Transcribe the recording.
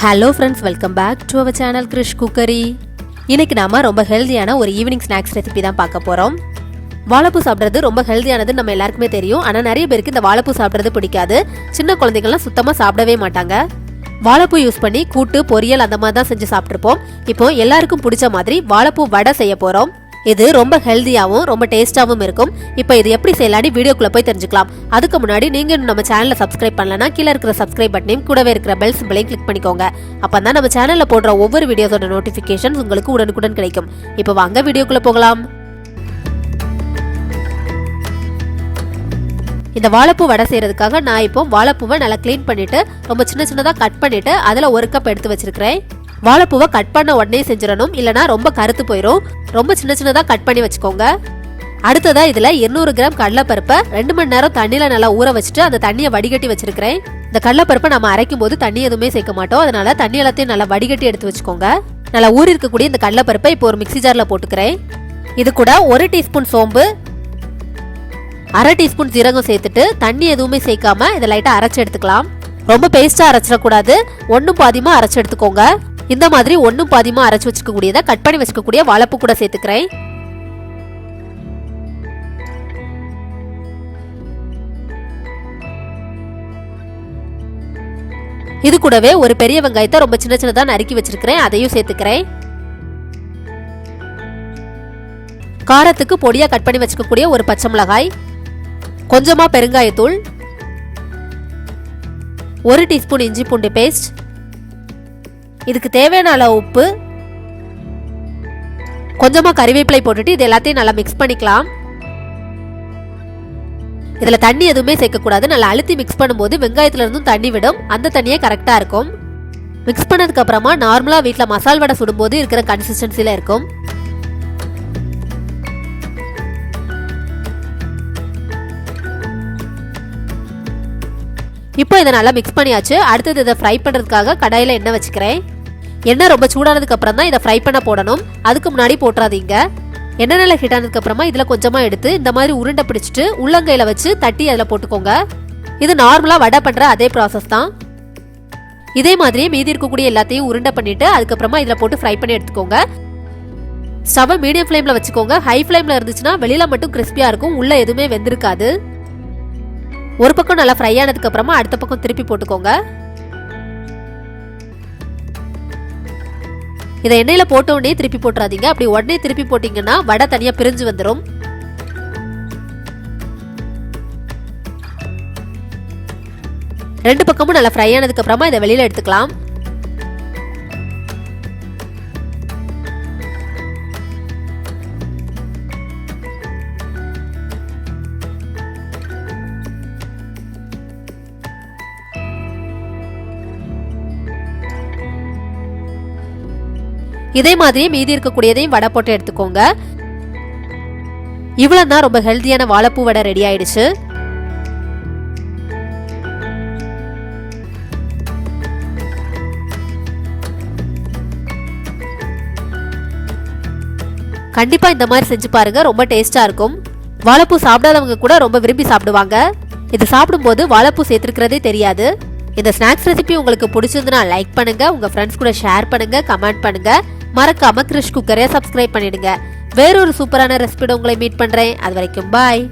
Hello friends, welcome back to our channel chriscookery. இன்னைக்கு நாம ரொம்ப ஹெல்தியான ஒரு ஈவினிங் ஸ்நாக்ஸ் ரெசிபி தான் பார்க்க போறோம். வாழைப்பூ சாப்பிட்றது ரொம்ப ஹெல்தியானது நம்ம எல்லாருக்குமே தெரியும். ஆனால் நிறைய பேருக்கு இந்த வாழைப்பூ சாப்பிட்றது பிடிக்காது. சின்ன குழந்தைங்கள்லாம் சுத்தமாக சாப்பிடவே மாட்டாங்க. வாழைப்பூ யூஸ் பண்ணி கூட்டு பொரியல் அந்த மாதிரி தான் செஞ்சு சாப்பிட்ருப்போம். இப்போ எல்லாருக்கும் பிடிச்ச மாதிரி வாழைப்பூ வடை செய்ய போறோம். இது ரொம்ப ஹெல்தியாகவும் ரொம்ப டேஸ்டாகவும் இருக்கும். இப்போ இது எப்படி செய்யலான்னு வீடியோக்குள்ள போய் தெரிஞ்சுக்கலாம். அதுக்கு முன்னாடி நீங்க நம்ம சேனலை சப்ஸ்கிரைப் பண்ணலன்னா கீழே இருக்கிற சப்ஸ்கிரைப் பட்டனையும் கூடவே இருக்கிற பெல் சிம்பளையும் கிளிக் பண்ணிக்கோங்க. அப்பதான் நம்ம சேனல்ல போடுற ஒவ்வொரு வீடியோஸோட நோட்டிபிகேஷன் உங்களுக்கு உடனுக்குடன் கிடைக்கும். இப்போ வாங்க வீடியோக்குள்ள போகலாம். இந்த வாழைப்பூ வடை செய்யறதுக்காக நான் இப்போ வாழைப்பூவை நல்லா கிளீன் பண்ணிட்டு ரொம்ப சின்ன சின்னதாக கட் பண்ணிட்டு அதில் 1 கப் எடுத்து வச்சிருக்கிறேன். வாழைப்பூவை கட் பண்ண உடனே செஞ்சிடணும், இல்லைனா ரொம்ப கருத்து போயிடும். ரொம்ப சின்ன சின்னதாக கட் பண்ணி வச்சுக்கோங்க. அடுத்ததா இதில் 200 கிராம் கடலைப்பருப்பை 2 மணி நேரம் தண்ணியில் நல்லா ஊற வச்சுட்டு அந்த தண்ணியை வடிகட்டி வச்சிருக்கிறேன். இந்த கடலைப்பருப்பை நம்ம அரைக்கும் போது தண்ணி எதுவுமே சேர்க்க மாட்டோம், அதனால தண்ணி எல்லாத்தையும் நல்லா வடிகட்டி எடுத்து வச்சுக்கோங்க. நல்லா ஊறி இருக்கக்கூடிய இந்த கடலைப்பருப்பை இப்போ ஒரு மிக்ஸி ஜாரில் போட்டுக்கிறேன். இது கூட 1 டீஸ்பூன் சோம்பு, 1/2 டீஸ்பூன் ஜீரகம் சேர்த்துட்டு தண்ணி எதுவுமே சேர்க்காம இதை லைட்டாக அரைச்சி எடுத்துக்கலாம். ரொம்ப பேஸ்டா அரைச்சிடக்கூடாது, 1 பாதிமா அரைச்சி எடுத்துக்கோங்க. இந்த மாதிரி 1 பாதிமா அரைச்சி வச்சுக்கக்கூடியதை கட் பண்ணி வச்சுக்கக்கூடிய வாழைப்பூ கூட சேர்த்துக்கிறேன். இது கூடவே ஒரு பெரிய வெங்காயத்தை ரொம்ப சின்ன சின்னதா நறுக்கி வச்சிருக்கிறேன், அதையும் சேர்த்துக்கிறேன். காரத்துக்கு பொடியா கட் பண்ணி வச்சுக்கக்கூடிய ஒரு பச்சை மிளகாய், கொஞ்சமா பெருங்காயத்தூள், 1 டீஸ்பூன் இஞ்சி பூண்டு பேஸ்ட், இதுக்கு தேவையான அளவு உப்பு, கொஞ்சமா கறிவேப்பிலை போட்டுட்டு இது எல்லாத்தையும் நல்லா மிக்ஸ் பண்ணிக்கலாம். இதுல தண்ணி எதுவுமே சேர்க்கக்கூடாது. நல்லா அழுத்தி மிக்ஸ் பண்ணும்போது வெங்காயத்துல இருந்தும் தண்ணி விடும், அந்த தண்ணியே கரெக்டா இருக்கும். மிக்ஸ் பண்ணதுக்கு அப்புறமா நார்மலா வீட்டில் மசால் வடை சுடும்போது இருக்கிற கன்சிஸ்டன்சில இருக்கும். இப்போ இதை நல்லா மிக்ஸ் பண்ணியாச்சு. அடுத்தது இதை ஃப்ரை பண்ணுறதுக்காக கடாயில் எண்ணெய் வச்சுக்கிறேன். எண்ணெய் ரொம்ப சூடானதுக்கு அப்புறம் தான் இதை ஃப்ரை பண்ண போடணும், அதுக்கு முன்னாடி போட்டுறாதீங்க. எண்ணெய் நல்லா ஹீட் ஆனதுக்கு அப்புறமா இதில் கொஞ்சமாக எடுத்து இந்த மாதிரி உருண்டை பிடிச்சிட்டு உள்ளங்கையில் வச்சு தட்டி அதில் போட்டுக்கோங்க. இது நார்மலாக வடை பண்ணுற அதே ப்ராசஸ் தான். இதே மாதிரியே மீதி இருக்கக்கூடிய எல்லாத்தையும் உருண்டை பண்ணிட்டு அதுக்கப்புறமா இதில் போட்டு ஃப்ரை பண்ணி எடுத்துக்கோங்க. ஸ்டவ்வை மீடியம் ஃப்ளேமில் வச்சுக்கோங்க. ஹை ஃப்ளேமில் இருந்துச்சுன்னா வெளியில் மட்டும் கிறிஸ்பியாக இருக்கும், உள்ளே எதுவுமே வெந்திருக்காது. ஒரு பக்கம் நல்லா ஃப்ரை ஆனதுக்கு அப்புறமா அடுத்த பக்கம் திருப்பி போட்டுக்கோங்க. இதை எண்ணெயில போட்ட உடனே திருப்பி போட்டுறாதீங்க, அப்படி உடனே திருப்பி போட்டீங்கன்னா வடை தனியா பிரிஞ்சு வந்துடும். ரெண்டு பக்கமும் நல்லா ஃப்ரை ஆனதுக்கு அப்புறமா இதை வெளியில எடுத்துக்கலாம். இதே மாதிரி மீதி இருக்கக்கூடியதையும் வடை போட்டு எடுத்துக்கோங்க. இவ்வளவு தான் ரொம்ப ஹெல்தியான வாழைப்பூ வடை ரெடி ஆயிடுச்சு. கண்டிப்பா இந்த மாதிரி செஞ்சு பாருங்க, ரொம்ப டேஸ்டா இருக்கும். வாழைப்பூ சாப்பிடாதவங்க கூட ரொம்ப விரும்பி சாப்பிடுவாங்க. இது சாப்பிடும்போது வாழைப்பூ சேர்த்திருக்கிறதே தெரியாது. இந்த ஸ்நாக்ஸ் ரெசிபி உங்களுக்கு பிடிச்சிருந்தா லைக் பண்ணுங்க, உங்க ஃப்ரெண்ட்ஸ் கூட ஷேர் பண்ணுங்க, கமெண்ட் பண்ணுங்க. மறக்காம chriscookery சப்ஸ்கிரைப் பண்ணிடுங்க. வேறொரு சூப்பரான ரெசிபியோட உங்களை மீட் பண்றேன். அது வரைக்கும் பாய்.